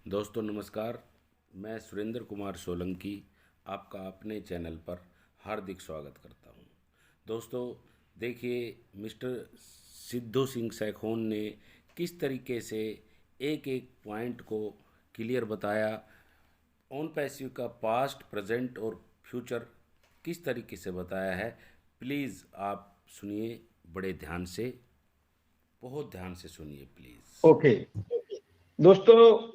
दोस्तों नमस्कार। मैं सुरेंद्र कुमार सोलंकी आपका अपने चैनल पर हार्दिक स्वागत करता हूं। दोस्तों देखिए, मिस्टर सिद्धू सिंह सैखोन ने किस तरीके से एक एक पॉइंट को क्लियर बताया। ऑन पैसिव का पास्ट, प्रेजेंट और फ्यूचर किस तरीके से बताया है। प्लीज़ आप सुनिए बड़े ध्यान से, बहुत ध्यान से सुनिए प्लीज़। ओके दोस्तों,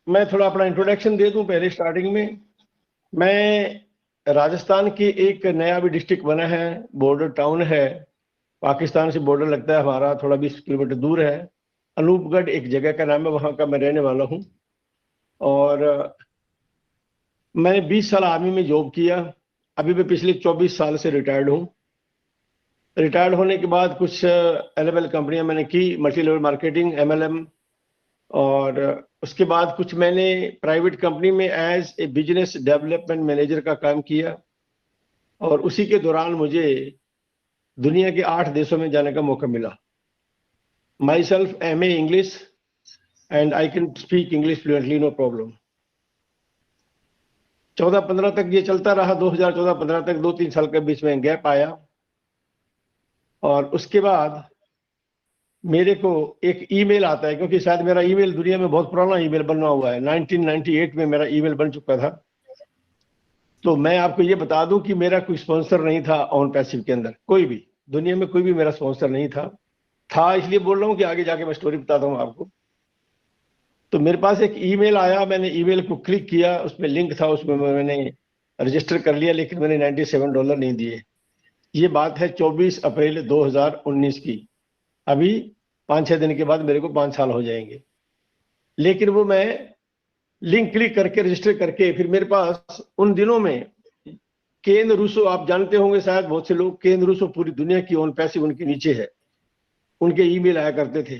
मैं थोड़ा अपना इंट्रोडक्शन दे दूं। पहले स्टार्टिंग में मैं राजस्थान की एक नया अभी डिस्ट्रिक्ट बना है, बॉर्डर टाउन है, पाकिस्तान से बॉर्डर लगता है हमारा, थोड़ा 20 किलोमीटर दूर है। अनूपगढ़ एक जगह का नाम है, वहां का मैं रहने वाला हूं। और मैंने 20 साल आर्मी में जॉब किया। अभी मैं पिछले 24 साल से रिटायर्ड हूँ। रिटायर्ड होने के बाद कुछ एलएमएल कंपनियां मैंने की, मल्टी लेवल मार्केटिंग, एमएलएम। और उसके बाद कुछ मैंने प्राइवेट कंपनी में as a business development manager का काम किया। और उसी के दौरान मुझे दुनिया के 8 देशों में जाने का मौका मिला। Myself MA English and I can speak English fluently, no problem. 14-15 तक ये चलता रहा। 2014-15 तक 2-3 साल के बीच में गैप आया। और उसके बाद मेरे को एक ईमेल आता है, क्योंकि शायद मेरा ईमेल दुनिया में बहुत पुराना ईमेल बना हुआ है। 1998 में मेरा ईमेल बन चुका था। तो मैं आपको ये बता दूं कि मेरा कोई स्पॉन्सर नहीं था ऑन पैसिव के अंदर। कोई भी दुनिया में कोई भी मेरा स्पॉन्सर नहीं था इसलिए बोल रहा हूँ कि आगे जाके मैं स्टोरी बताता हूँ आपको। तो मेरे पास एक ईमेल आया, मैंने ईमेल को क्लिक किया, उसमें लिंक था, उसमें मैंने रजिस्टर कर लिया, लेकिन मैंने $97 नहीं दिए। ये बात है 24 अप्रैल 2019 की। अभी 5-6 दिन के बाद मेरे को 5 साल हो जाएंगे। लेकिन वो मैं लिंक क्लिक करके रजिस्टर करके, फिर मेरे पास उन दिनों में केन रूसो, आप जानते होंगे शायद बहुत से लोग, केन रूसो पूरी दुनिया की ऑन पैसिव उनके नीचे है, उनके ईमेल आया करते थे।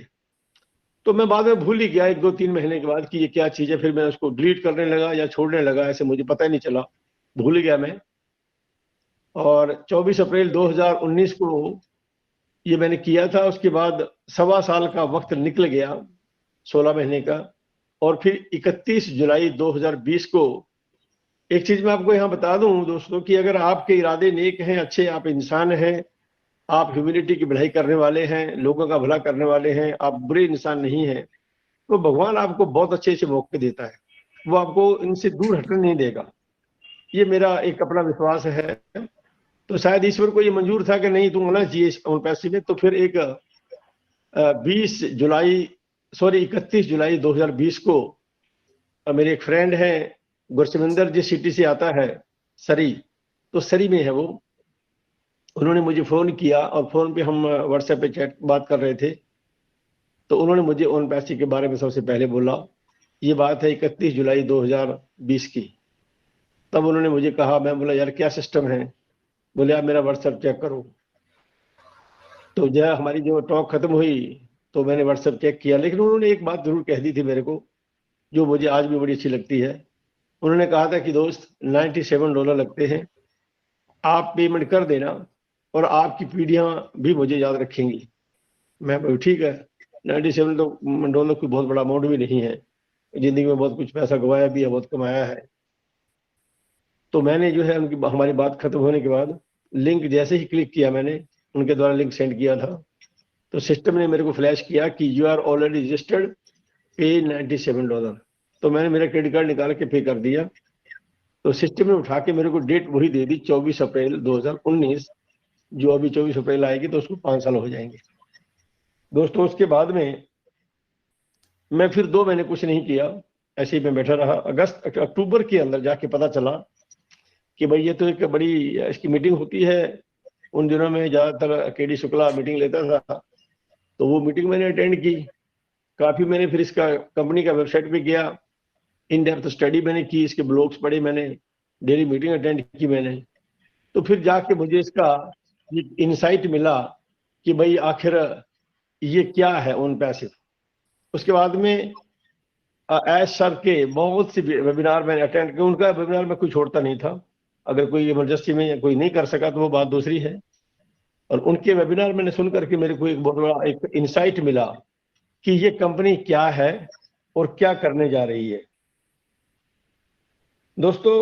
तो मैं बाद में भूल ही गया 1-2-3 महीने के बाद कि ये क्या चीज है। फिर मैं उसको डिलीट करने लगा या छोड़ने लगा, ऐसे मुझे पता ही नहीं चला, भूल गया मैं। और 24 अप्रैल 2019 को ये मैंने किया था। उसके बाद 1.25 साल का वक्त निकल गया, 16 महीने का। और फिर 31 जुलाई 2020 को, एक चीज मैं आपको यहाँ बता दूं दोस्तों, कि अगर आपके इरादे नेक हैं, अच्छे, आप इंसान हैं, आप ह्यूमैनिटी की भलाई करने वाले हैं, लोगों का भला करने वाले हैं, आप बुरे इंसान नहीं हैं, तो भगवान आपको बहुत अच्छे से मौके देता है। वो आपको इनसे दूर हटने नहीं देगा। ये मेरा एक अपना विश्वास है। तो शायद ईश्वर को ये मंजूर था कि नहीं, तुम होना चाहिए उन पैसे में। तो फिर एक 31 जुलाई 2020 को मेरे एक फ्रेंड है, गुरसिमिंदर जिस सिटी से आता है, सरी, तो सरी में है वो, उन्होंने मुझे फोन किया और फोन पे हम व्हाट्सएप पे चैट बात कर रहे थे। तो उन्होंने मुझे ओन पैसे के बारे में सबसे पहले बोला। ये बात है 31 जुलाई 2020 की। तब उन्होंने मुझे कहा, मैं बोला यार क्या सिस्टम है? बोले आप मेरा व्हाट्सएप चेक करो। तो जो हमारी जो टॉक खत्म हुई, तो मैंने व्हाट्सएप चेक किया, लेकिन उन्होंने एक बात जरूर कह दी थी मेरे को, जो मुझे आज भी बड़ी अच्छी लगती है। उन्होंने कहा था कि दोस्त, $97 लगते हैं, आप पेमेंट कर देना और आपकी पीढ़ियां भी मुझे याद रखेंगी। मैं बोला ठीक है। $97 कोई बहुत बड़ा अमाउंट भी नहीं है, जिंदगी में बहुत कुछ पैसा गवाया भी है, बहुत कमाया है। तो मैंने जो है उनकी हमारी बात खत्म होने के बाद लिंक जैसे ही क्लिक किया, मैंने उनके द्वारा लिंक सेंड किया था, तो सिस्टम ने मेरे को फ्लैश किया कि यू आर ऑलरेडी रजिस्टर्ड, पे $97। तो मैंने मेरा क्रेडिट कार्ड निकाल के पे कर दिया। तो सिस्टम ने उठा के मेरे को डेट वही दे दी, 24 अप्रैल 2019। जो अभी 24 अप्रैल आएगी तो उसको 5 साल हो जाएंगे दोस्तों। उसके बाद में मैं फिर 2 महीने कुछ नहीं किया, ऐसे ही मैं बैठा रहा। अक्टूबर के अंदर जाके पता चला कि भाई ये तो एक बड़ी इसकी मीटिंग होती है। उन दिनों में ज्यादातर KD शुक्ला मीटिंग लेता था, तो वो मीटिंग मैंने अटेंड की काफी। मैंने फिर इसका कंपनी का वेबसाइट पे गया, इन डेप्थ स्टडी मैंने की, इसके ब्लॉग्स पढ़े मैंने, डेली मीटिंग अटेंड की मैंने। तो फिर जाके मुझे इसका इंसाइट मिला कि भाई आखिर ये क्या है ओन पैसिव। उसके बाद में एज सर के बहुत सी वेबिनार मैंने अटेंड किया। उनका वेबिनार में कोई छोड़ता नहीं था। अगर कोई इमरजेंसी में कोई नहीं कर सका तो वो बात दूसरी है। और उनके वेबिनार मैंने सुन करके मेरे को एक बहुत बड़ा एक इंसाइट मिला कि ये कंपनी क्या है और क्या करने जा रही है। दोस्तों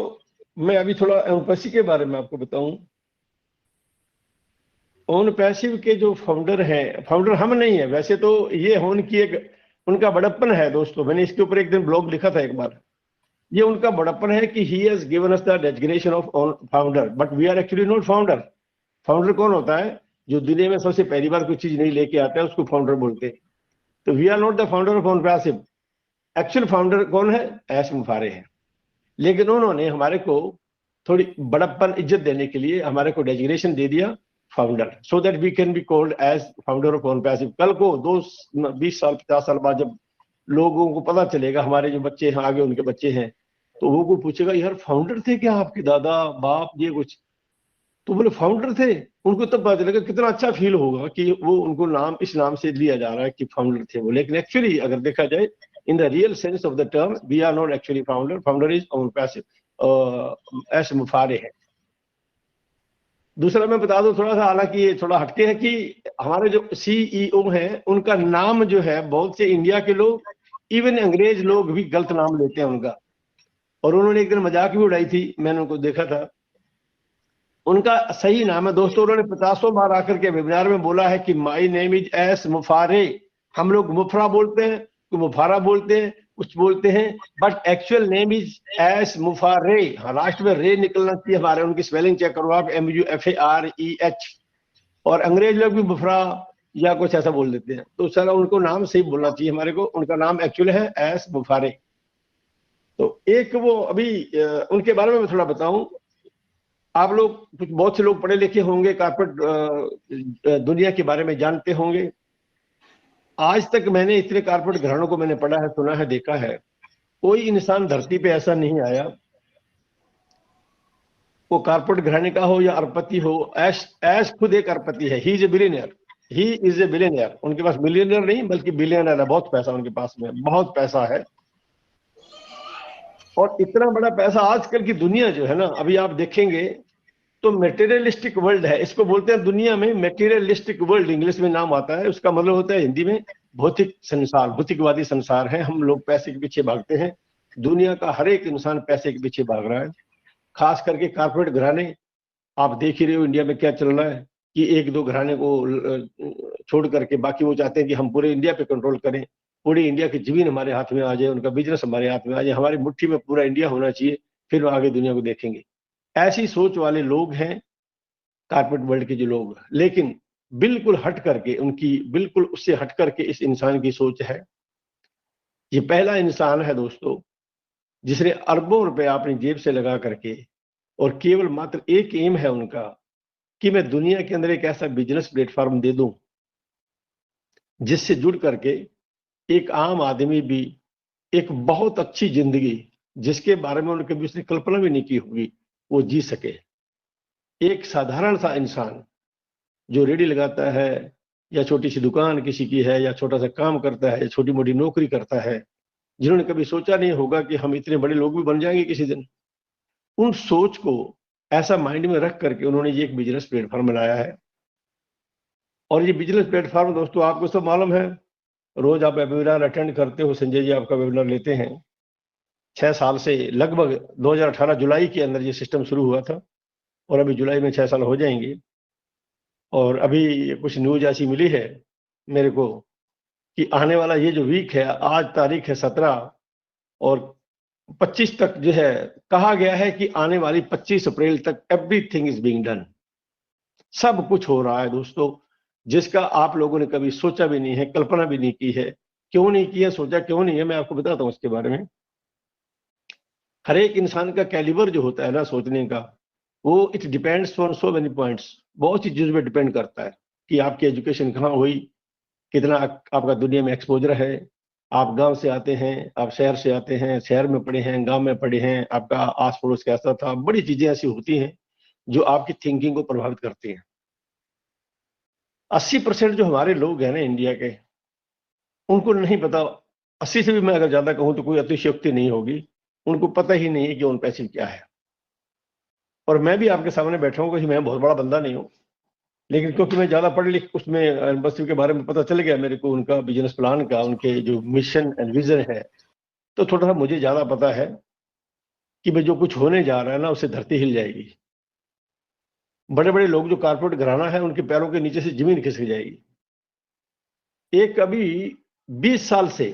मैं अभी थोड़ा एम्पैसी के बारे में आपको बताऊं। ओन पैसिव के जो फाउंडर हैं, फाउंडर हम नहीं है वैसे तो, ये होन की एक उनका बड़प्पन है दोस्तों। मैंने इसके ऊपर एक दिन ब्लॉग लिखा था एक बार। ये उनका बड़प्पन है कि he has given us the designation of founder, but we are actually not founder. Founder कौन होता है? जो दुनिया में सबसे पहली बार कोई चीज नहीं लेके आता है उसको फाउंडर बोलते हैं। तो we are not the founder of own passive. Actual founder कौन है? ऐश मुफारे हैं। लेकिन उन्होंने हमारे को थोड़ी बड़प्पन इज्जत देने के लिए हमारे को डेजिग्नेशन दे दिया founder, so that we can be called as founder of own passive. कल को 20 साल 50 साल बाद जब लोगों को पता चलेगा, हमारे जो बच्चे हैं आगे उनके बच्चे हैं, तो वो को पूछेगा यार फाउंडर थे क्या आपके दादा बाप ये कुछ? तो बोले फाउंडर थे। उनको तब पता चलेगा, कितना अच्छा फील होगा कि वो उनको नाम इस नाम से लिया जा रहा है कि फाउंडर थे वो। लेकिन एक्चुअली अगर देखा जाए in the real sense of the term, we are not actually founder. Founder is own passive. ऐश मुफारे है। दूसरा मैं बता दूं थोड़ा सा, हालांकि ये थोड़ा हटके है, कि हमारे जो सीईओ हैं उनका नाम जो है, बहुत से इंडिया के लोग, इवन अंग्रेज लोग भी गलत नाम लेते हैं उनका। और उन्होंने एक दिन मजाक भी उड़ाई थी, मैंने उनको देखा था। उनका सही नाम है दोस्तों, उन्होंने 50 बार आकर के वेबिनार में बोला है कि माई नेम इज एस मुफारे। हम लोग मुफरा बोलते हैं, तो मुफारा बोलते हैं, कुछ बोलते हैं, but actual name is S मुफारे। हाँ, लास्ट में रे निकलना चाहिए हमारे। उनकी स्पेलिंग चेक करो आप, MUFAREH। और अंग्रेज लोग भी मुफरा या कुछ ऐसा बोल देते हैं, तो सर उनको नाम सही बोलना चाहिए हमारे को। उनका नाम एक्चुअल है एस मुफारे। तो एक वो अभी उनके बारे में मैं थोड़ा बताऊं। आप लोग कुछ बहुत से लोग पढ़े लिखे होंगे, कारपोरेट दुनिया के बारे में जानते होंगे। आज तक मैंने इतने कारपोरेट घरानों को मैंने पढ़ा है, सुना है, देखा है। कोई इंसान धरती पे ऐसा नहीं आया, वो कारपोरेट घराने का हो या अरबपति हो। ऐश ऐश खुद एक अरबपति है। He is a billionaire. He is a billionaire. उनके पास मिलियनियर नहीं बल्कि बिलियनियर है। बहुत पैसा उनके पास में, बहुत पैसा है। और इतना बड़ा पैसा आजकल की दुनिया जो है ना, अभी आप देखेंगे तो मेटेरियलिस्टिक वर्ल्ड है, इसको बोलते हैं दुनिया में मेटेरियलिस्टिक वर्ल्ड, इंग्लिश में नाम आता है। उसका मतलब होता है हिंदी में भौतिक संसार, भौतिकवादी संसार है। हम लोग पैसे के पीछे भागते हैं। दुनिया का हर एक इंसान पैसे के पीछे भाग रहा है, खास करके कारपोरेट घराने। आप देख ही रहे हो इंडिया में क्या चल रहा है, कि एक दो घराने को छोड़ करके बाकी वो चाहते हैं कि हम पूरे इंडिया पे कंट्रोल करें, पूरी इंडिया की जमीन हमारे हाथ में आ जाए, उनका बिजनेस हमारे हाथ में आ जाए, हमारी मुट्ठी में पूरा इंडिया होना चाहिए, फिर आगे दुनिया को देखेंगे। ऐसी सोच वाले लोग हैं कारपोरेट वर्ल्ड के जो लोग। लेकिन बिल्कुल हट करके, उनकी बिल्कुल उससे हट करके इस इंसान की सोच है। ये पहला इंसान है दोस्तों जिसने अरबों रुपए अपनी जेब से लगा करके, और केवल मात्र एक एम है उनका कि मैं दुनिया के अंदर एक ऐसा बिजनेस प्लेटफॉर्म दे दूं जिससे जुड़ करके एक आम आदमी भी एक बहुत अच्छी जिंदगी, जिसके बारे में उन्होंने कभी उसने कल्पना भी नहीं की होगी, वो जी सके। एक साधारण सा इंसान जो रेडी लगाता है, या छोटी सी दुकान किसी की है, या छोटा सा काम करता है, या छोटी मोटी नौकरी करता है, जिन्होंने कभी सोचा नहीं होगा कि हम इतने बड़े लोग भी बन जाएंगे किसी दिन, उन सोच को ऐसा माइंड में रख करके उन्होंने ये एक बिजनेस प्लेटफॉर्म बनाया है। और ये बिजनेस प्लेटफॉर्म दोस्तों आपको सब मालूम है, रोज आप वेबिनार अटेंड करते हो, संजय जी आपका वेबिनार लेते हैं। 6 साल से, लगभग 2018 जुलाई के अंदर ये सिस्टम शुरू हुआ था, और अभी जुलाई में 6 साल हो जाएंगे। और अभी कुछ न्यूज ऐसी मिली है मेरे को कि आने वाला ये जो वीक है, आज तारीख है 17 और 25 तक जो है, कहा गया है कि आने वाली 25 अप्रैल तक एवरीथिंग इज बीइंग डन। सब कुछ हो रहा है दोस्तों, जिसका आप लोगों ने कभी सोचा भी नहीं है, कल्पना भी नहीं की है। क्यों नहीं की है, सोचा क्यों नहीं है, मैं आपको बताता हूं इसके बारे में। हर एक इंसान का कैलिबर जो होता है ना सोचने का, वो it depends on so many points. बहुत सी चीजों पे डिपेंड करता है कि आपकी एजुकेशन कहाँ हुई, कितना आपका दुनिया में एक्सपोजर है। आप गांव से आते हैं, आप शहर से आते हैं, शहर में पढ़े हैं, गांव में पढ़े हैं, आपका आस पड़ोस कैसा था, बड़ी चीजें ऐसी होती हैं जो आपकी थिंकिंग को प्रभावित करती हैं। 80% जो हमारे लोग हैं ना इंडिया के, उनको नहीं पता। 80 से भी मैं अगर ज्यादा कहूं तो कोई अतिशयोक्ति नहीं होगी, उनको पता ही नहीं है कि ओन पैसिव क्या है। और मैं भी आपके सामने बैठा हूं कि मैं बहुत बड़ा बंदा नहीं हूं, लेकिन क्योंकि मैं ज्यादा पढ़ लिख उसमें एम्बेसी के बारे में पता चल गया मेरे को, उनका बिजनेस प्लान का, उनके जो मिशन एंड विजन है, तो थोड़ा सा मुझे ज्यादा पता है कि भाई जो कुछ होने जा रहा है ना, उससे धरती हिल जाएगी। बड़े बड़े लोग जो कारपोरेट घराना है, उनके पैरों के नीचे से जमीन खिसक जाएगी। एक अभी 20 साल से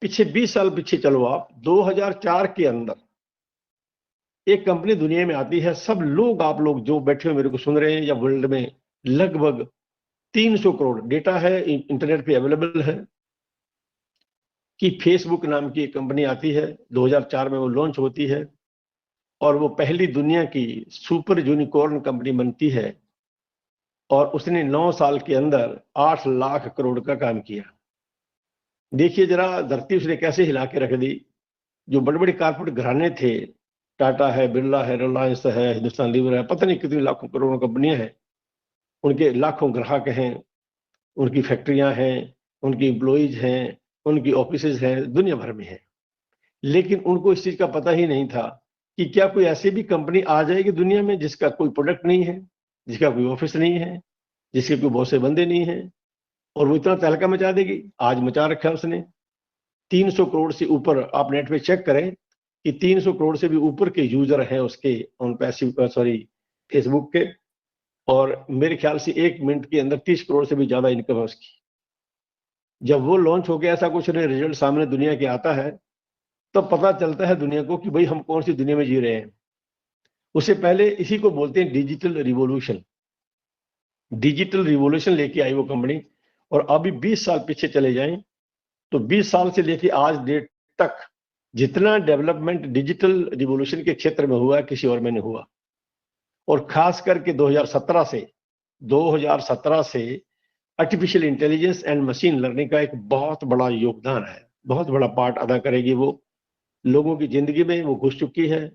पीछे, 20 साल पीछे चलो आप, 2004 के अंदर एक कंपनी दुनिया में आती है। सब लोग, आप लोग जो बैठे हुए मेरे को सुन रहे हैं, या वर्ल्ड में लगभग 300 करोड़ डेटा है, इंटरनेट पे अवेलेबल है, कि फेसबुक नाम की एक कंपनी आती है। 2004 में वो लॉन्च होती है और वो पहली दुनिया की सुपर यूनिकॉर्न कंपनी बनती है। और उसने 9 साल के अंदर 8 लाख करोड़ का काम किया। देखिए जरा, धरती उसने कैसे हिला के रख दी। जो बड़े बड़े कारपोरेट घराने थे, टाटा है, बिरला है, रिलायंस है, हिंदुस्तान लीवर है, पता नहीं कितनी लाखों करोड़ों कंपनियां हैं, उनके लाखों ग्राहक हैं, उनकी फैक्ट्रियां हैं, उनकी एम्प्लॉइज हैं, उनकी ऑफिसेज हैं, दुनिया भर में है। लेकिन उनको इस चीज का पता ही नहीं था कि क्या कोई ऐसी भी कंपनी आ जाएगी दुनिया में जिसका कोई प्रोडक्ट नहीं है, जिसका कोई ऑफिस नहीं है, जिसके कोई बहुत से बंदे नहीं है, और वो इतना तहलका मचा देगी। आज मचा रखा है उसने। 300 करोड़ से ऊपर आप नेट पे चेक करें कि 300 करोड़ से भी ऊपर के यूजर हैं उसके, ऑन पैसिव सॉरी फेसबुक के। और मेरे ख्याल से 1 मिनट के अंदर 30 करोड़ से भी ज्यादा इनकम है उसकी। जब वो लॉन्च हो गया, ऐसा कुछ रिजल्ट सामने दुनिया के आता है, तो पता चलता है दुनिया को कि भाई हम कौन सी दुनिया में जी रहे हैं। उससे पहले इसी को बोलते हैं डिजिटल रिवॉल्यूशन। डिजिटल रिवॉल्यूशन लेके आई वो कंपनी। और अभी 20 साल पीछे चले जाएं तो 20 साल से लेके आज डेट तक जितना डेवलपमेंट डिजिटल रिवॉल्यूशन के क्षेत्र में हुआ है, किसी और में नहीं हुआ। और खास करके 2017 से artificial intelligence and machine learning का एक बहुत बड़ा योगदान है, बहुत बड़ा पार्ट अदा करेगी वो। लोगों की जिंदगी में वो घुस चुकी है।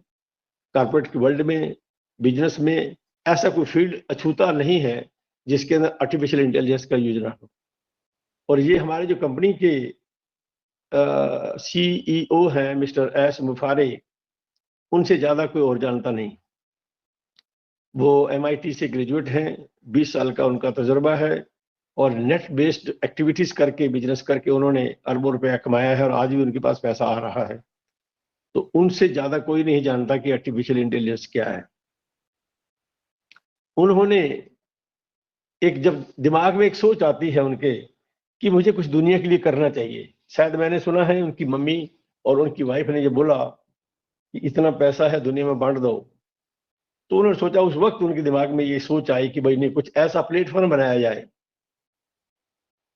कारपोरेट की वर्ल्ड में, बिजनेस में, ऐसा कोई फील्ड अछूता नहीं है जिसके अंदर आर्टिफिशियल इंटेलिजेंस का यूज ना हो। और ये हमारे जो कंपनी के सीईओ हैं मिस्टर एस मुफारे, उनसे ज्यादा कोई और जानता नहीं। वो MIT से ग्रेजुएट हैं, 20 साल का उनका तजुर्बा है, और नेट बेस्ड एक्टिविटीज करके, बिजनेस करके उन्होंने अरबों रुपया कमाया है, और आज भी उनके पास पैसा आ रहा है। तो उनसे ज्यादा कोई नहीं जानता कि आर्टिफिशियल इंटेलिजेंस क्या है। उन्होंने एक, जब दिमाग में एक सोच आती है उनके कि मुझे कुछ दुनिया के लिए करना चाहिए, शायद मैंने सुना है उनकी मम्मी और उनकी वाइफ ने ये बोला कि इतना पैसा है, दुनिया में बांट दो। तो उन्होंने सोचा, उस वक्त उनके दिमाग में ये सोच आई कि भाई नहीं, कुछ ऐसा प्लेटफॉर्म बनाया जाए।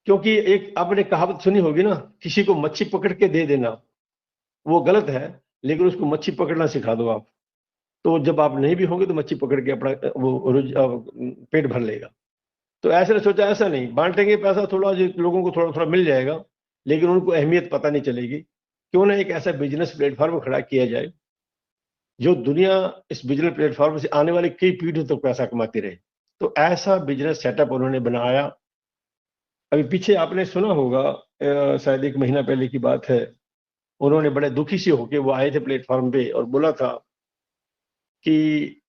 क्योंकि एक आपने कहावत सुनी होगी ना, किसी को मच्छी पकड़ के दे देना वो गलत है, लेकिन उसको मच्छी पकड़ना सिखा दो आप। तो जब आप नहीं भी होंगे तो मच्छी पकड़ के अपना वो पेट भर लेगा। तो ऐसे सोचा, ऐसा नहीं, बांटेंगे पैसा थोड़ा, जो लोगों को थोड़ा थोड़ा मिल जाएगा, लेकिन उनको अहमियत पता नहीं चलेगी। क्यों ना एक ऐसा बिजनेस प्लेटफॉर्म खड़ा किया जाए जो दुनिया इस बिजनेस प्लेटफॉर्म से आने वाली कई पीढ़ियों तक पैसा कमाती रहे। तो ऐसा बिजनेस सेटअप उन्होंने बनाया। अभी पीछे आपने सुना होगा, शायद 1 महीना पहले की बात है, उन्होंने बड़े दुखी से होके वो आए थे प्लेटफॉर्म पे और बोला था कि,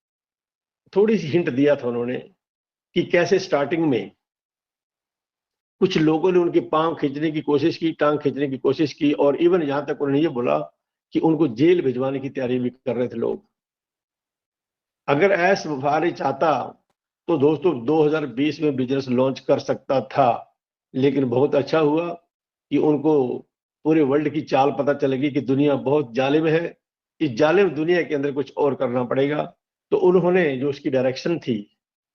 थोड़ी सी हिंट दिया था उन्होंने कि कैसे स्टार्टिंग में कुछ लोगों ने उनके पांव खींचने की कोशिश की, टांग खींचने की कोशिश की, और इवन यहां तक उन्होंने ये बोला कि उनको जेल भिजवाने की तैयारी भी कर रहे थे लोग। अगर एस मुफारी चाहता तो दोस्तों 2020 में बिजनेस लॉन्च कर सकता था। लेकिन बहुत अच्छा हुआ कि उनको पूरे वर्ल्ड की चाल पता चलेगी कि दुनिया बहुत जालिम है, इस जालिम दुनिया के अंदर कुछ और करना पड़ेगा। तो उन्होंने जो उसकी डायरेक्शन थी,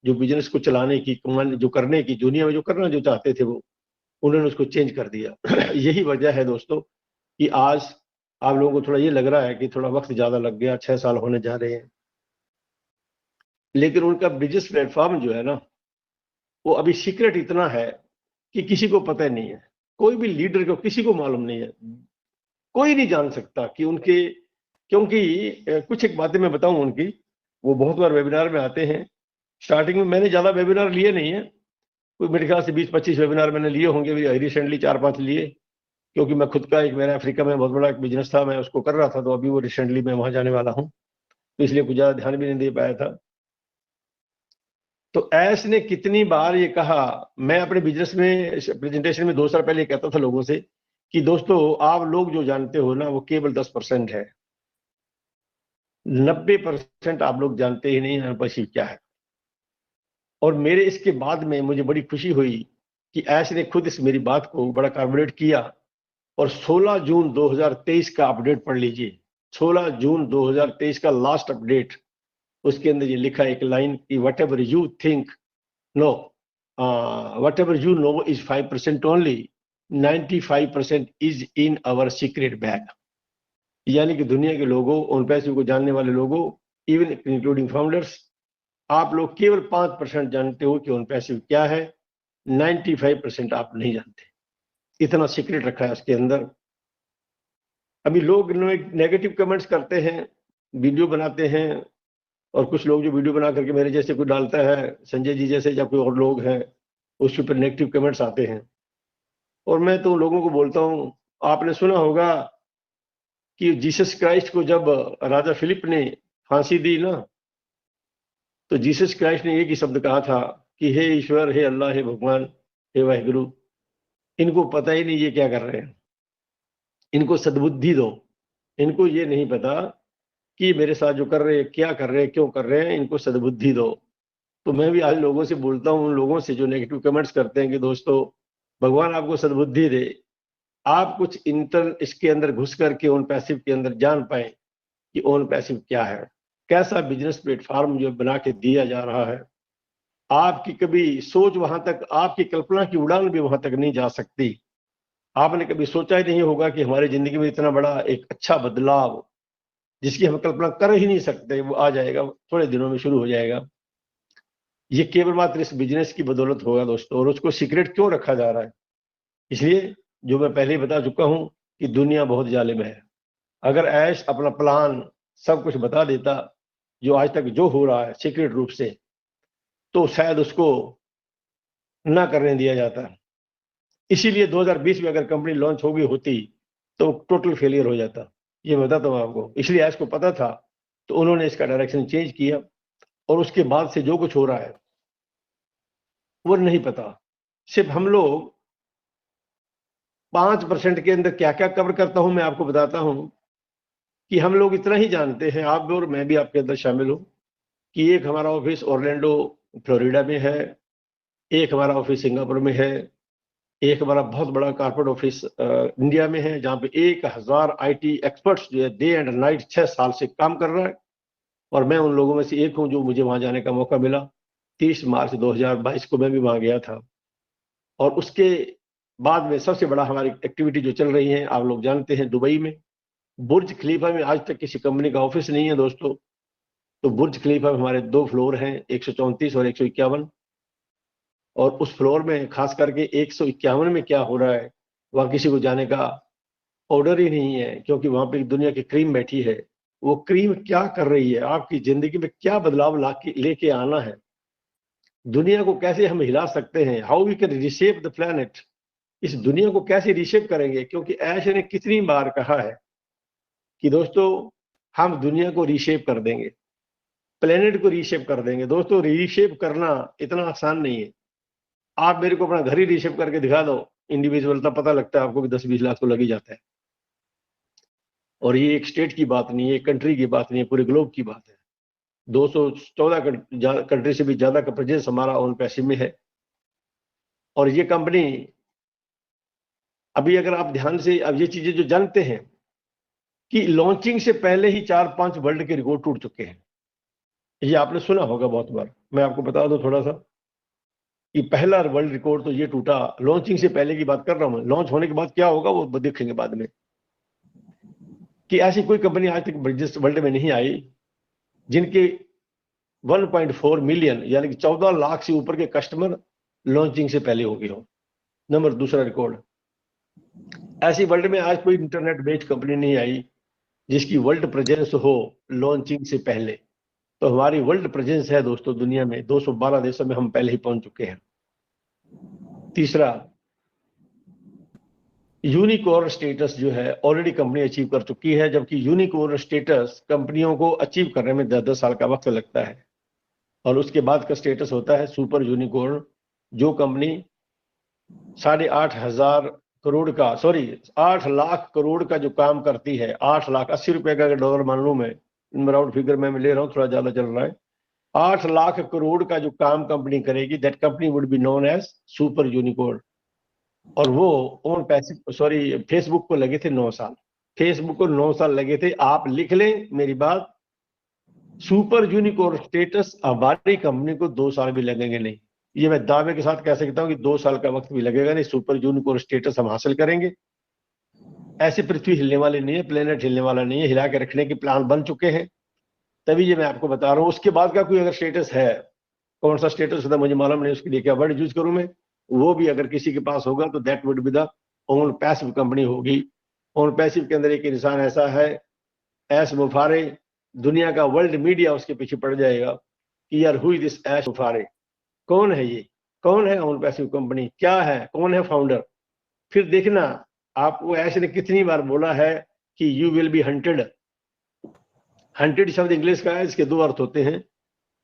जो बिजनेस को चलाने की, कमाने, जो करने की, दुनिया में जो करना जो चाहते थे, वो उन्होंने उसको चेंज कर दिया। यही वजह है दोस्तों कि आज आप लोगों को थोड़ा ये लग रहा है कि थोड़ा वक्त ज्यादा लग गया, 6 साल होने जा रहे हैं, लेकिन उनका बिजनेस प्लेटफॉर्म जो है ना, वो अभी सीक्रेट इतना है कि किसी को पता नहीं है। कोई भी लीडर को, किसी को मालूम नहीं है, कोई नहीं जान सकता कि उनके, क्योंकि कुछ एक बातें मैं बताऊं उनकी। वो बहुत बार वेबिनार में आते हैं। स्टार्टिंग में मैंने ज्यादा वेबिनार लिए नहीं है, कोई मेरे ख्याल से 20-25 वेबिनार मैंने लिए होंगे, रिसेंटली 4-5 लिए। क्योंकि मैं खुद का एक, मेरा अफ्रीका में बहुत बड़ा एक बिजनेस था, मैं उसको कर रहा था, तो अभी वो रिसेंटली मैं वहां जाने वाला हूँ, तो इसलिए कुछ ज्यादा ध्यान भी नहीं दे पाया था। तो ऐस ने कितनी बार ये कहा, मैं अपने बिजनेस में प्रेजेंटेशन में 2 साल पहले कहता था लोगों से कि दोस्तों आप लोग जो जानते हो ना वो केवल 10% है, 90% आप लोग जानते ही नहीं एम्पैसिव क्या है। और मेरे इसके बाद में मुझे बड़ी खुशी हुई कि ऐश ने खुद इस मेरी बात को बड़ा कार्बोरेट किया, और 16 जून 2023 का अपडेट पढ़ लीजिए, 16 जून 2023 का लास्ट अपडेट, उसके अंदर ये लिखा एक लाइन कि whatever you think know, whatever you know is 5% only, 95% is in our secret bag. यानी कि दुनिया के लोगों, उन पैसों को जानने वाले लोगों, इवन इंक्लूडिंग फाउंडर्स, आप लोग केवल 5% जानते हो कि उन पैसे क्या है, 95% आप नहीं जानते। इतना सीक्रेट रखा है उसके अंदर। अभी लोग नेगेटिव कमेंट्स करते हैं, वीडियो बनाते हैं, और कुछ लोग जो वीडियो बना करके मेरे जैसे कोई डालता है, संजय जी जैसे या कोई और लोग हैं, उसके ऊपर नेगेटिव कमेंट्स आते हैं। और मैं तो लोगों को बोलता हूं, आपने सुना होगा कि जीसस क्राइस्ट को जब राजा फिलिप ने फांसी दी ना, तो जीसस क्राइस्ट ने एक ही शब्द कहा था कि हे ईश्वर, हे अल्लाह, हे भगवान, हे वाहिगुरु, इनको पता ही नहीं ये क्या कर रहे हैं, इनको सद्बुद्धि दो। इनको ये नहीं पता कि मेरे साथ जो कर रहे हैं, क्या कर रहे हैं, क्यों कर रहे हैं, इनको सद्बुद्धि दो। तो मैं भी आज लोगों से बोलता हूं, उन लोगों से जो नेगेटिव कमेंट्स करते हैं, कि दोस्तों भगवान आपको सद्बुद्धि दे, आप कुछ इसके अंदर घुस करके ओन पैसिव के अंदर जान पाए कि ओन पैसिव क्या है, कैसा बिजनेस प्लेटफॉर्म जो बना के दिया जा रहा है। आपकी कभी सोच वहां तक, आपकी कल्पना की उड़ान भी वहां तक नहीं जा सकती। आपने कभी सोचा ही नहीं होगा कि हमारी जिंदगी में इतना बड़ा एक अच्छा बदलाव, जिसकी हम कल्पना कर ही नहीं सकते, वो आ जाएगा, थोड़े दिनों में शुरू हो जाएगा। ये केवल मात्र इस बिजनेस की बदौलत होगा दोस्तों। और उसको सीक्रेट क्यों रखा जा रहा है? इसलिए, जो मैं पहले ही बता चुका हूं, कि दुनिया बहुत जालिम है। अगर ऐश अपना प्लान सब कुछ बता देता, जो आज तक जो हो रहा है सीक्रेट रूप से, तो शायद उसको ना करने दिया जाता। इसीलिए 2020 में अगर कंपनी लॉन्च हो गई होती तो टोटल फेलियर हो जाता, ये मैं बताता हूँ आपको। इसलिए ऐश को पता था, तो उन्होंने इसका डायरेक्शन चेंज किया, और उसके बाद से जो कुछ हो रहा है वो नहीं पता। सिर्फ हम लोग 5% के अंदर क्या क्या कवर करता हूं मैं आपको बताता हूं, कि हम लोग इतना ही जानते हैं, आप भी और मैं भी आपके अंदर शामिल हूं, कि एक हमारा ऑफिस ऑरलैंडो फ्लोरिडा में है, एक हमारा ऑफिस सिंगापुर में है, एक हमारा बहुत बड़ा कॉर्पोरेट ऑफिस इंडिया में है, जहां पे 1000 IT एक्सपर्ट्स जो है डे एंड नाइट 6 साल से काम कर रहा है। और मैं उन लोगों में से एक हूं जो मुझे वहां जाने का मौका मिला। 30 मार्च 2022 को मैं भी वहां गया था। और उसके बाद में सबसे बड़ा हमारी एक्टिविटी जो चल रही है, आप लोग जानते हैं, दुबई में बुर्ज खलीफा में आज तक किसी कंपनी का ऑफिस नहीं है दोस्तों। तो बुर्ज खलीफा में हमारे 2 फ्लोर हैं, 134 और 151। और उस फ्लोर में खास करके 151 में क्या हो रहा है, वहां किसी को जाने का ऑर्डर ही नहीं है, क्योंकि वहां पे दुनिया की क्रीम बैठी है। वो क्रीम क्या कर रही है, आपकी जिंदगी में क्या बदलाव लेके आना है, दुनिया को कैसे हम हिला सकते हैं, how we can reshape the planet, इस दुनिया को कैसे रिशेप करेंगे। क्योंकि ऐश ने कितनी बार कहा है कि दोस्तों हम दुनिया को रीशेप कर देंगे, प्लेनेट को रीशेप कर देंगे। दोस्तों रीशेप करना इतना आसान नहीं है। आप मेरे को अपना घर ही रीशेप करके दिखा दो इंडिविजुअल, तब पता लगता है आपको कि 10-20 लाख तो लग ही जाता है। और ये एक स्टेट की बात नहीं है, एक कंट्री की बात नहीं है, पूरे ग्लोब की बात है। 214 कंट्री से भी ज्यादा का प्रेजेंस हमारा ऑन पैसिव में है। और ये कंपनी, अभी अगर आप ध्यान से अब ये चीजें जो जानते हैं, कि लॉन्चिंग से पहले ही 4-5 वर्ल्ड के रिकॉर्ड टूट चुके हैं। ये आपने सुना होगा बहुत बार। मैं आपको बता दूं थोड़ा सा, कि पहला वर्ल्ड रिकॉर्ड तो ये टूटा, लॉन्चिंग से पहले की बात कर रहा हूं। लॉन्च होने के बाद क्या होगा वो देखेंगे बाद में, कि ऐसी कोई कंपनी आज तक बिजनेस वर्ल्ड में नहीं आई जिनके 1.4 मिलियन यानी कि 14 लाख से ऊपर के कस्टमर लॉन्चिंग से पहले हो गए हो। नंबर दूसरा रिकॉर्ड, ऐसी वर्ल्ड में आज कोई इंटरनेट बेस्ड कंपनी नहीं आई जिसकी वर्ल्ड प्रेजेंस हो लॉन्चिंग से पहले। तो हमारी वर्ल्ड प्रेजेंस है दोस्तों दुनिया में, 212 देशों में हम पहले ही पहुंच चुके हैं। तीसरा, यूनिकॉर्न स्टेटस जो है ऑलरेडी कंपनी अचीव कर चुकी है, जबकि यूनिकॉर्न स्टेटस कंपनियों को अचीव करने में 10-10 साल का वक्त लगता है। और उसके बाद का स्टेटस होता है सुपर यूनिकॉर्न, जो कंपनी 8,500 करोड़ का, सॉरी 8 लाख करोड़ का जो काम करती है, 8 लाख 80 रुपए का अगर डॉलर मान लूं मैं, राउंड फिगर मैं ले रहा हूँ, थोड़ा ज्यादा चल रहा है, 8 लाख करोड़ का जो काम कंपनी करेगी, that company would be known as super unicorn. और वो ओन पैसिव, सॉरी फेसबुक को लगे थे 9 साल, फेसबुक को 9 साल लगे थे। आप लिख लें मेरी बात, सुपर यूनिकॉर्न स्टेटस हमारी कंपनी को 2 साल भी लगेंगे नहीं, ये मैं दावे के साथ कह सकता हूं कि 2 साल का वक्त भी लगेगा नहीं, सुपर यूनिकॉर्न स्टेटस हम हासिल करेंगे। ऐसी पृथ्वी हिलने वाली नहीं है, प्लेनेट हिलने वाला नहीं है, हिला के रखने के प्लान बन चुके हैं, तभी ये मैं आपको बता रहा हूँ। उसके बाद का कोई अगर स्टेटस है, कौन सा स्टेटस होता है मुझे मालूम नहीं, उसके लिए क्या वर्ड यूज करूं मैं, वो भी अगर किसी के पास होगा तो that would be the own passive company होगी। ओन पैसिव के अंदर एक इंसान ऐसा है, एस मुफारे, दुनिया का वर्ल्ड मीडिया उसके पीछे पड़ जाएगा कि यार हु इज दिस एस मुफारे, कौन है ये, कौन है ओन पैसिव कंपनी, क्या है, कौन है फाउंडर। फिर देखना, आपको ऐश ने कितनी बार बोला है कि you will be hunted. Hunted शब्द इंग्लिश का है, इसके 2 अर्थ होते हैं,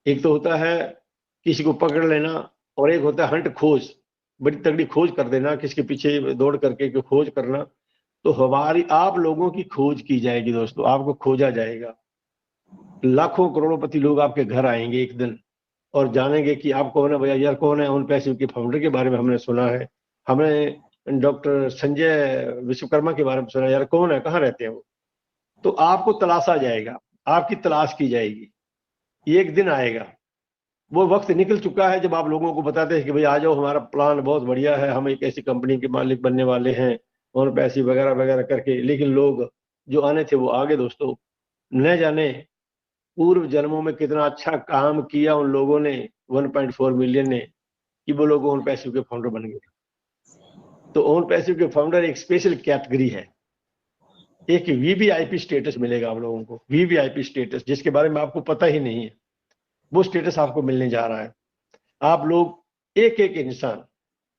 एक तो होता है किसी को पकड़ लेना, और एक होता है हंट, खोज, बड़ी तगड़ी खोज कर देना, किसके पीछे दौड़ करके खोज करना। तो हमारी आप लोगों की खोज की जाएगी दोस्तों, आपको खोजा जाएगा, लाखों करोड़पति लोग आपके घर आएंगे एक दिन और जानेंगे कि आप कौन है भैया, यार कौन है ओन पैसिव के फाउंडर के बारे में हमने सुना है, हमने डॉक्टर संजय विश्वकर्मा के बारे में सुना, यार कौन है, कहाँ रहते हैं वो। तो आपको तलाशा जाएगा, आपकी तलाश की जाएगी, ये एक दिन आएगा। वो वक्त निकल चुका है जब आप लोगों को बताते हैं कि भाई आ जाओ, हमारा प्लान बहुत बढ़िया है, हम एक ऐसी कंपनी के मालिक बनने वाले हैं और पैसे वगैरह वगैरह करके, लेकिन लोग जो आने थे वो आगे दोस्तों। न जाने पूर्व जन्मों में कितना अच्छा काम किया उन लोगों ने, 1.4 मिलियन ने, कि वो लोग ओन पैसिव के फाउंडर बन गए। तो ओन पैसिव के फाउंडर एक स्पेशल कैटेगरी है, एक वीवीआईपी स्टेटस मिलेगा आप लोगों को, वीवीआईपी स्टेटस, जिसके बारे में आपको पता ही नहीं है, वो स्टेटस आपको मिलने जा रहा है। आप लोग एक एक इंसान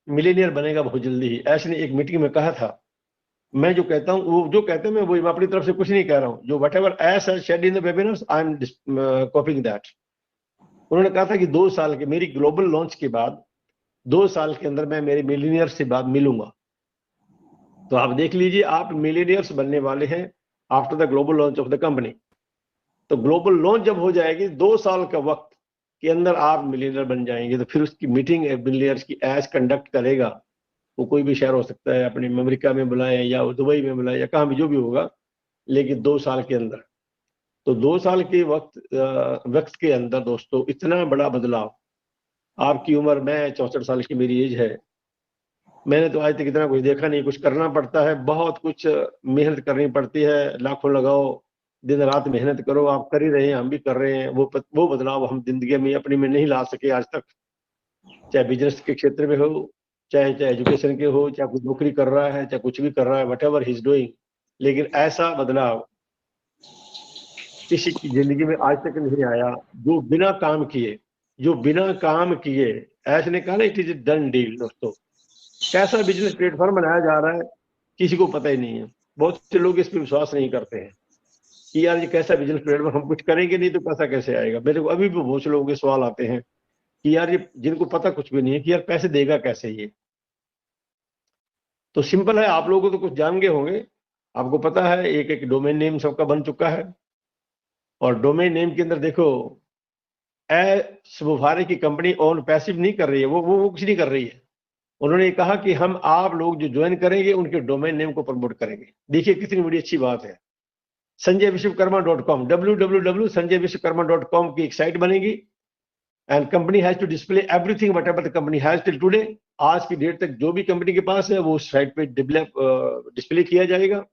मिलीनियर बनेगा बहुत जल्दी ही। ऐसे ने एक मीटिंग में कहा था, मैं जो कहता हूँ वो जो कहते हैं, मैं वो अपनी तरफ से कुछ नहीं कह रहा हूँ, जो whatever S has shared in the webinars I am copying that. उन्होंने कहा था कि 2 साल के मेरी ग्लोबल लॉन्च के बाद 2 साल के अंदर मैं मेरे मिलीनियर से बाद मिलूंगा। तो आप देख लीजिए, आप मिलीनियर्स बनने वाले हैं after the global launch of the company. तो ग्लोबल लॉन्च जब हो जाएगी 2 साल का वक्त के अंदर आप मिलीनियर बन जाएंगे, तो फिर उसकी मीटिंग मिलीनियर्स की एज कंडक्ट करेगा, वो कोई भी शहर हो सकता है, अपने अमेरिका में बुलाए या दुबई में बुलाए या कहाँ भी जो भी होगा, लेकिन 2 साल के अंदर। तो 2 साल के वक्त के अंदर दोस्तों इतना बड़ा बदलाव। आपकी उम्र, मैं 64 साल की मेरी एज है, मैंने तो आज तक इतना कुछ देखा नहीं, कुछ करना पड़ता है, बहुत कुछ मेहनत करनी पड़ती है, लाखों लगाओ, दिन रात मेहनत करो, आप कर ही रहे हैं, हम भी कर रहे हैं। वो बदलाव हम जिंदगी में अपनी में नहीं ला सके आज तक, चाहे बिजनेस के क्षेत्र में हो, चाहे एजुकेशन के हो, चाहे कोई नौकरी कर रहा है, चाहे कुछ भी कर रहा है, what ever he is doing, लेकिन ऐसा बदलाव किसी की जिंदगी में आज तक नहीं आया जो बिना काम किए, जो बिना काम किए। ऐसे ने कहा ना, इट इज डन डील दोस्तों। कैसा बिजनेस प्लेटफॉर्म बनाया जा रहा है किसी को पता ही नहीं है, बहुत से लोग इस पर विश्वास नहीं करते हैं कि यार ये कैसा बिजनेस प्लेटफॉर्म, हम कुछ करेंगे नहीं तो पैसा कैसे आएगा। मेरे को अभी भी बहुत से लोगों के सवाल आते हैं कि यार ये, जिनको पता कुछ भी नहीं है कि यार पैसे देगा कैसे ये। तो सिंपल है, आप लोगों को तो कुछ जान गए होंगे, आपको पता है एक एक डोमेन नेम सबका बन चुका है, और डोमेन नेम के अंदर देखो, मुफारे की कंपनी ओन पैसिव नहीं कर रही है, वो कुछ नहीं कर रही है। उन्होंने कहा कि हम आप लोग जो ज्वाइन करेंगे उनके डोमेन नेम को प्रमोट करेंगे। देखिए कितनी बड़ी अच्छी बात है। sanjayvishwakarma.com, www.sanjayvishwakarma.com की एक साइट बनेगी, and company has to display everything whatever the company has till today. आज की डेट तक जो भी कंपनी के पास है वो उस साइट पे डिस्प्ले किया जाएगा,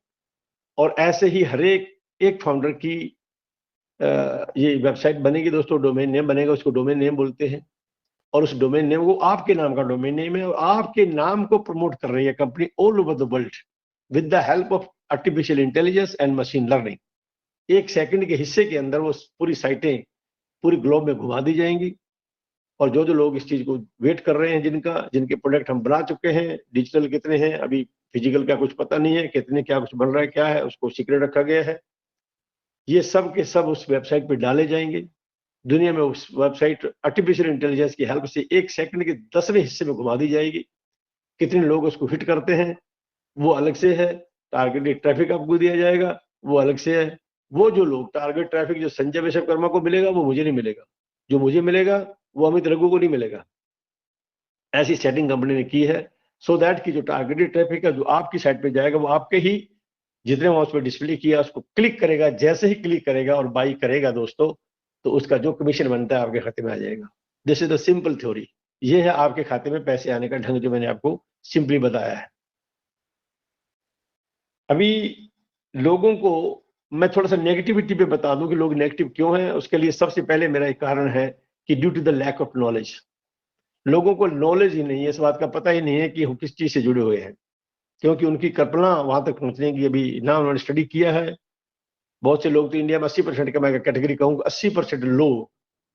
और ऐसे ही हर एक फाउंडर की ये वेबसाइट बनेगी दोस्तों, डोमेन नेम बनेगा, उसको डोमेन नेम बोलते हैं। और उस डोमेन नेम, वो आपके नाम का डोमेन नेम है, और आपके नाम को प्रमोट कर रही है company all over the world with the help of artificial intelligence and machine learning. 1 second के हिस्से के अंदर वो पूरी साइटें पूरी ग्लोब में घुमा दी जाएंगी, और जो जो लोग इस चीज को वेट कर रहे हैं, जिनके प्रोडक्ट हम बना चुके हैं, डिजिटल कितने हैं, अभी फिजिकल का कुछ पता नहीं है, कितने क्या कुछ बन रहा है, क्या है, उसको सीक्रेट रखा गया है, ये सब के सब उस वेबसाइट पे डाले जाएंगे। दुनिया में उस वेबसाइट आर्टिफिशियल इंटेलिजेंस की हेल्प से 1 सेकंड के 10वें हिस्से में घुमा दी जाएगी। कितने लोग उसको हिट करते हैं, वो अलग से है, टारगेटेड ट्रैफिक आपको दिया जाएगा वो अलग से है। वो जो लोग टारगेट ट्रैफिक जो संजय विश्वकर्मा को मिलेगा वो मुझे नहीं मिलेगा, जो मुझे मिलेगा वो अमित रघु को नहीं मिलेगा। ऐसी सेटिंग कंपनी ने की है सो दैट कि जो टारगेटेड ट्रैफिक है जो आपकी साइट पे जाएगा वो आपके ही जितने वहां उस पर डिस्प्ले किया उसको क्लिक करेगा, जैसे ही क्लिक करेगा और बाई करेगा दोस्तों, तो उसका जो कमीशन बनता है आपके खाते में आ जाएगा। This is the simple theory. ये है आपके खाते में पैसे आने का ढंग जो मैंने आपको सिंपली बताया है। अभी लोगों को मैं थोड़ा सा नेगेटिविटी पे बता दूं कि लोग नेगेटिव क्यों हैं। उसके लिए सबसे पहले मेरा एक कारण है कि due to the lack of knowledge, लोगों को नॉलेज ही नहीं है, इस बात का पता ही नहीं है कि वो किस चीज से जुड़े हुए हैं, क्योंकि उनकी कल्पना वहां तक पहुंचने की अभी ना उन्होंने स्टडी किया है। बहुत से लोग तो इंडिया में 80% का मैं कैटेगरी कहूंगा 80% लोग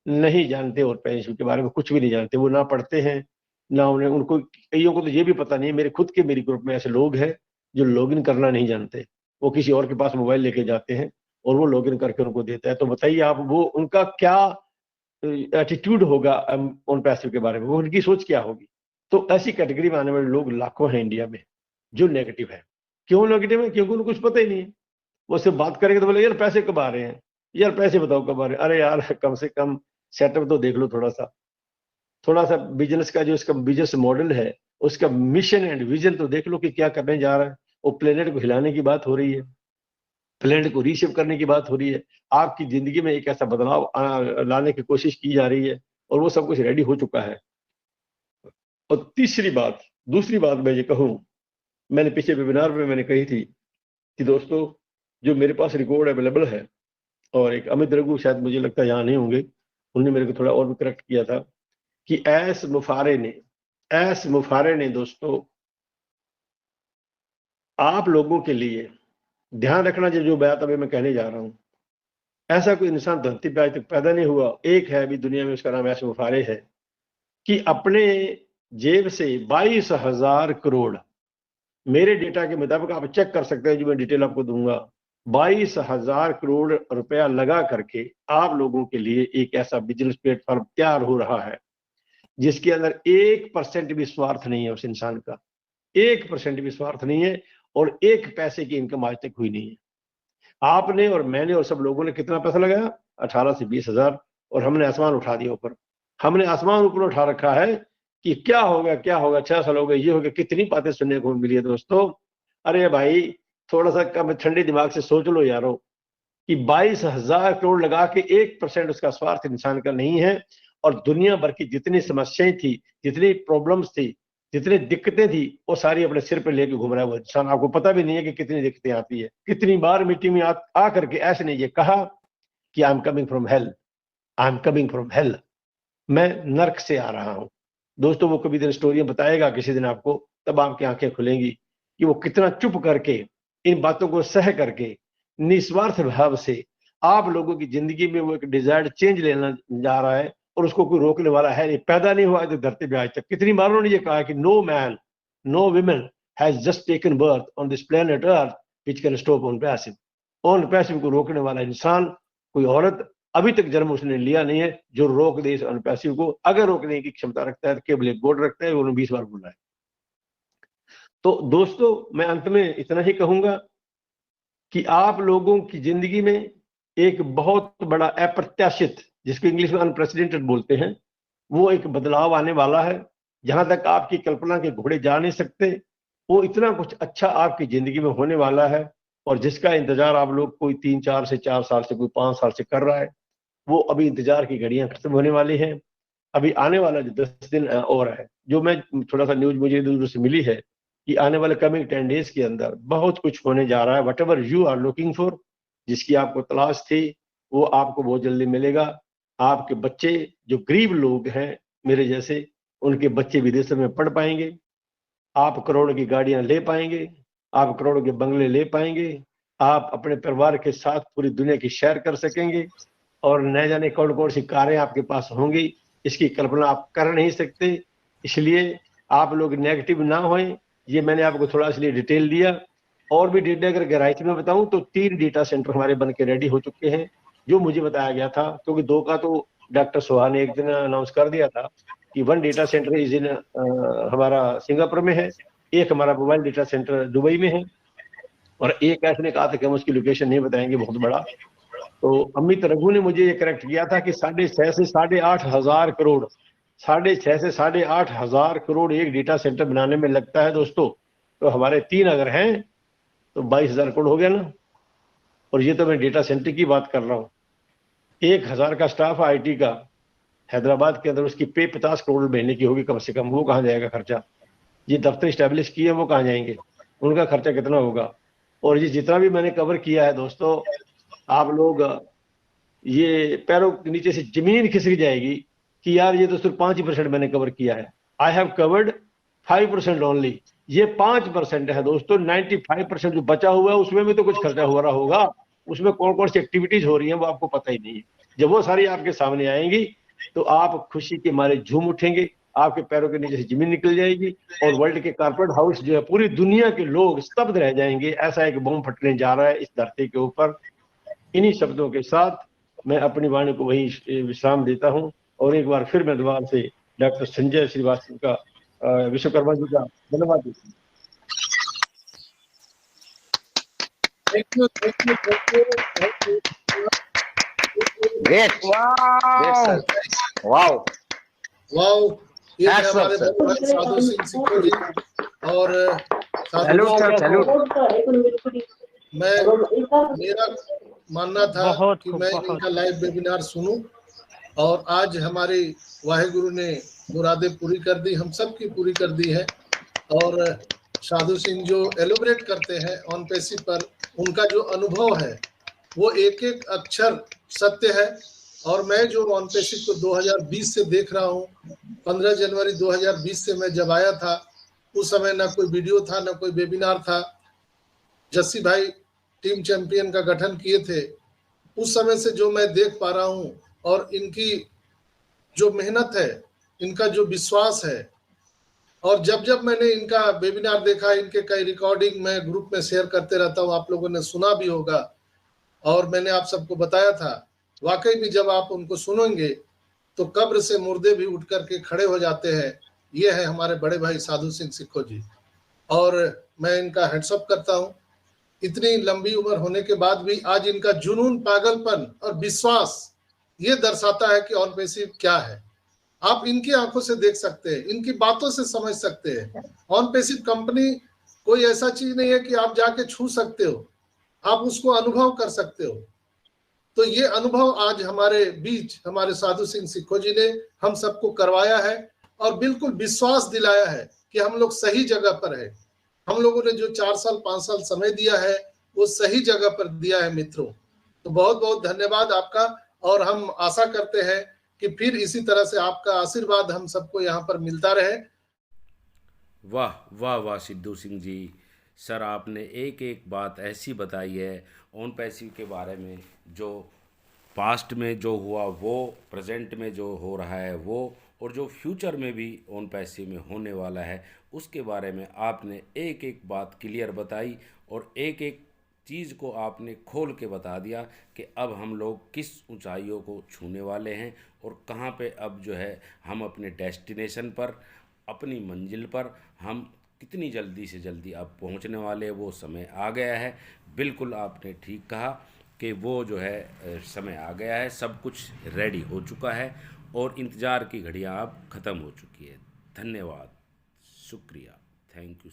नहीं जानते और पेंशन के बारे में कुछ भी नहीं जानते, वो ना पढ़ते हैं ना उन्हें, उनको कईयों को तो ये भी पता नहीं है। मेरे खुद के मेरी ग्रुप में ऐसे लोग हैं जो लॉगिन करना नहीं जानते, वो किसी और के पास मोबाइल लेके जाते हैं और वो लॉगिन करके उनको देता है। तो बताइए आप वो उनका क्या एटीट्यूड होगा उन पैसे के बारे में, वो उनकी सोच क्या होगी। तो ऐसी कैटेगरी में आने वाले लोग लाखों हैं इंडिया में जो नेगेटिव है। क्यों नेगेटिव है? क्योंकि उनको कुछ पता ही नहीं है। वो सिर्फ बात करेंगे तो बोले यार पैसे कब आ रहे हैं, यार पैसे बताओ कब आ रहे हैं। अरे यार कम से कम सेटअप तो देख लो, थोड़ा सा बिजनेस का जो इसका बिजनेस मॉडल है उसका मिशन एंड विजन तो देख लो कि क्या करने जा रहा है। वो प्लेनेट को हिलाने की बात हो रही है, प्लेनेट को रीशेप करने की बात हो रही है, आपकी जिंदगी में एक ऐसा बदलाव लाने की कोशिश की जा रही है और वो सब कुछ रेडी हो चुका है। और दूसरी बात मैं ये कहूं, मैंने पिछले वेबिनार में मैंने कही थी कि दोस्तों जो मेरे पास रिकॉर्ड अवेलेबल है, और एक अमित रघु शायद मुझे लगता है यहाँ नहीं होंगे, उन्होंने मेरे को थोड़ा और भी करेक्ट किया था कि एस मुफारे ने दोस्तों आप लोगों के लिए ध्यान रखना, जो बात अभी मैं कहने जा रहा हूं, ऐसा कोई इंसान धरती पे आज तक पैदा नहीं हुआ, एक है अभी दुनिया में, उसका नाम एस मुफारे है, कि अपने जेब से 22,000 करोड़, मेरे डेटा के मुताबिक आप चेक कर सकते हैं जो मैं डिटेल आपको दूंगा, 22,000 करोड़ रुपया लगा करके आप लोगों के लिए एक ऐसा बिजनेस प्लेटफॉर्म तैयार हो रहा है जिसके अंदर 1% भी स्वार्थ नहीं है उस इंसान का, 1% भी स्वार्थ नहीं है, और 1 पैसे की इनकम आज तक हुई नहीं है। आपने और मैंने और सब लोगों ने कितना पैसा लगाया? 18 से 20,000, और हमने आसमान उठा दिया ऊपर। हमने आसमान ऊपर उठा रखा है कि क्या होगा 6 साल हो गए, ये हो गया। कितनी बातें सुनने को मिली है दोस्तों। अरे भाई थोड़ा सा कम ठंडे दिमाग से सोच लो यारो कि 22,000 करोड़ लगा के 1% उसका स्वार्थ इंसान का नहीं है, और दुनिया भर की जितनी समस्याएं थी, जितनी प्रॉब्लम्स थी, जितनी दिक्कतें थी, वो सारी अपने सिर पे लेके घूम रहा है वो इंसान। आपको पता भी नहीं है कि कितनी दिक्कतें आती है। कितनी बार मीटिंग में आ करके ऐसे ने ये कहा कि I am coming from hello, I am coming from hello, मैं नर्क से आ रहा हूं। दोस्तों वो कभी दिन स्टोरियां बताएगा किसी दिन आपको, तब आपकी आंखें खुलेंगी कि वो कितना चुप करके इन बातों को सह करके निस्वार्थ भाव से आप लोगों की जिंदगी में वो एक डिजायर्ड चेंज लेना जा रहा है, और उसको कोई रोकने वाला है नहीं। पैदा नहीं हुआ धरती पे आज तक। कितनी बार उन्होंने ये कहा कि no man no women has just taken birth on this planet earth which can stop on passive. On passive को रोकने वाला इंसान, कोई औरत अभी तक जन्म उसने लिया नहीं है जो रोक दे इस अनपैसिव को। अगर रोकने की क्षमता रखता है तो केवल एक गॉड रखता है, उन्होंने 20 बार बोला है। तो दोस्तों मैं अंत में इतना ही कहूंगा कि आप लोगों की जिंदगी में एक बहुत बड़ा अप्रत्याशित, जिसको इंग्लिश में अनप्रेसिडेंटेड बोलते हैं, वो एक बदलाव आने वाला है। जहां तक आपकी कल्पना के घोड़े जा नहीं सकते, वो इतना कुछ अच्छा आपकी जिंदगी में होने वाला है, और जिसका इंतजार आप लोग कोई 3-4 से 4 साल से, कोई 5 साल से कर रहा है, वो अभी इंतजार की घड़ियां खत्म होने वाली हैं। अभी आने वाला जो 10 दिन और है, जो मैं थोड़ा सा न्यूज मुझे दूर से मिली है कि आने वाले कमिंग 10 डेज के अंदर बहुत कुछ होने जा रहा है। Whatever you are looking for, जिसकी आपको तलाश थी, वो आपको बहुत जल्दी मिलेगा। आपके बच्चे जो गरीब लोग हैं मेरे जैसे, उनके बच्चे विदेशों में पढ़ पाएंगे, आप करोड़ों की गाड़ियां ले पाएंगे, आप करोड़ों के बंगले ले पाएंगे, आप अपने परिवार के साथ पूरी दुनिया की सैर कर सकेंगे, और न जाने कौन कौन सी कारें आपके पास होंगी, इसकी कल्पना आप कर नहीं सकते। इसलिए आप लोग नेगेटिव ना होएं, ये मैंने आपको थोड़ा इसलिए डिटेल दिया। और भी डेटा अगर गहराई में बताऊं तो 3 डेटा सेंटर हमारे बन के रेडी हो चुके हैं, जो मुझे बताया गया था, क्योंकि 2 का तो डॉक्टर सोहा ने एक दिन अनाउंस कर दिया था कि 1 डेटा सेंटर इज इन हमारा सिंगापुर में है, एक हमारा मोबाइल डेटा सेंटर दुबई में है, और एक ऐसे ने कहा था कि हम उसकी लोकेशन नहीं बताएंगे, बहुत बड़ा। तो अमित रघु ने मुझे ये करेक्ट किया था कि 6.5 से 8.5 हजार करोड़, 6.5 से 8.5 हजार करोड़ एक डेटा सेंटर बनाने में लगता है दोस्तों। तो हमारे 3 अगर हैं तो 22,000 करोड़ हो गया ना। और ये तो मैं डेटा सेंटर की बात कर रहा हूँ। 1,000 का स्टाफ आईटी का हैदराबाद के अंदर, उसकी पे 50 करोड़ महीने की होगी कम से कम, वो कहाँ जाएगा खर्चा? ये दफ्तर स्टैब्लिश किए वो कहाँ जाएंगे, उनका खर्चा कितना होगा? और ये जितना भी मैंने कवर किया है दोस्तों, आप लोग ये पैरों के नीचे से जमीन खिसक जाएगी कि यार ये तो सिर्फ 5% मैंने कवर किया है। I have covered 5% only. ये 5% है दोस्तों, 95% जो बचा हुआ है उसमें भी तो कुछ खर्चा हो रहा होगा। उसमें कौन कौन सी एक्टिविटीज हो रही है वो आपको पता ही नहीं है। जब वो सारी आपके सामने आएंगी तो आप खुशी के मारे झूम उठेंगे, आपके पैरों के नीचे से जमीन निकल जाएगी, और वर्ल्ड के कॉर्पोरेट हाउस जो है, पूरी दुनिया के लोग स्तब्ध रह जाएंगे। ऐसा एक बम फटने जा रहा है इस धरती के ऊपर। इन्हीं शब्दों के साथ मैं अपनी वाणी को वही विश्राम देता हूं, और एक बार फिर मैं दोबारा से डॉक्टर संजय श्रीवास्तव का, विश्वकर्मा जी का धन्यवाद देता हूं। Thank you, thank you, thank you, thank you. Great, great, wow sir. Wow. Wow, ये थे Hats off, हमारे sir. बड़े भाई साधु सिंह सिक्को जी। और साधु Salute, sir. Salute. मेरा मानना था बहुत कि खूब, मैं बहुत। इनका लाइव वेबिनार सुनूं, और आज हमारे वाहेगुरु ने मुरादें पूरी कर दी, हम सब की पूरी कर दी है। और साधु सिंह जो एलोबरेट करते हैं ऑन पेसी पर, उनका जो अनुभव है वो एक एक अक्षर सत्य है। और मैं जो ऑन पेसी को 2020 से देख रहा हूँ, 15 जनवरी 2020 से मैं जब आया था, उस समय ना कोई वीडियो था, ना कोई वेबिनार था। जस्सी भाई टीम चैंपियन का गठन किए थे, उस समय से जो मैं देख पा रहा हूँ, और इनकी जो मेहनत है, इनका जो विश्वास है, और जब जब मैंने इनका वेबिनार देखा, इनके कई रिकॉर्डिंग मैं ग्रुप में शेयर करते रहता हूँ, आप लोगों ने सुना भी होगा, और मैंने आप सबको बताया था। वाकई में जब आप उनको सुनेंगे तो कब्र से मुर्दे भी उठ करके खड़े हो जाते हैं। ये है हमारे बड़े भाई साधु सिंह सिक्को जी, और मैं इनका हेड्सअप करता हूँ। इतनी लंबी उम्र होने के बाद भी आज इनका जुनून, पागलपन और विश्वास ये दर्शाता है कि ऑन पेसी क्या है। आप इनकी आंखों से देख सकते हैं, इनकी बातों से समझ सकते हैं। ऑन पेसिव कंपनी कोई ऐसा चीज नहीं है कि आप जाके छू सकते हो, आप उसको अनुभव कर सकते हो। तो ये अनुभव आज हमारे बीच हमारे साधु सिंह सिक्को जी ने हम सबको करवाया है, और बिल्कुल विश्वास दिलाया है कि हम लोग सही जगह पर है। हम लोगों ने जो 4 साल 5 साल समय दिया है वो सही जगह पर दिया है मित्रों। तो बहुत बहुत धन्यवाद आपका, और हम आशा करते हैं कि फिर इसी तरह से आपका आशीर्वाद हम सबको यहाँ पर मिलता रहे। वाह वाह वाह सिद्धू सिंह जी, सर आपने एक एक बात ऐसी बताई है ऑन पैसिव के बारे में, जो पास्ट में जो हुआ वो, प्रेजेंट में जो हो रहा है वो, और जो फ्यूचर में भी ऑन पैसिव में होने वाला है उसके बारे में आपने एक एक बात क्लियर बताई, और एक एक चीज़ को आपने खोल के बता दिया कि अब हम लोग किस ऊंचाइयों को छूने वाले हैं, और कहाँ पे अब जो है हम अपने डेस्टिनेशन पर, अपनी मंजिल पर हम कितनी जल्दी से जल्दी अब पहुंचने वाले, वो समय आ गया है। बिल्कुल आपने ठीक कहा कि वो जो है समय आ गया है, सब कुछ रेडी हो चुका है, और इंतज़ार की घड़ियां अब ख़त्म हो चुकी है। धन्यवाद, शुक्रिया, थैंक यू।